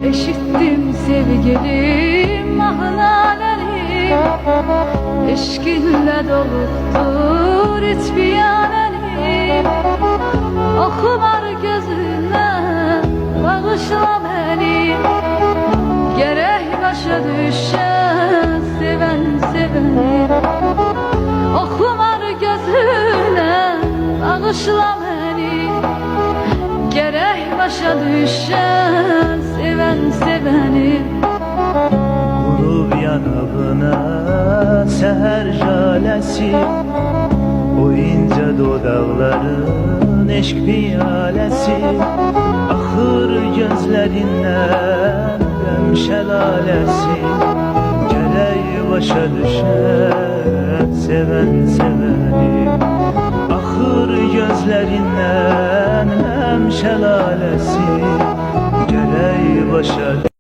Eşittim sevgilim ahlaleni, eşkinle doluptur iç biyaneni. Okumar gözüne bağışla beni, gerek başa düşen seven seveni. Okumar gözüne bağışla beni, gerek başa düşen seven seveni. Vurub yanağına seher jalesi, o ince dodaqların eşk piyalesi. Axır gözlerinden qəm şəlaləsi, gərək başa düşən seven seveni. Axır gözlerinden qəm şəlaləsi, gərək başa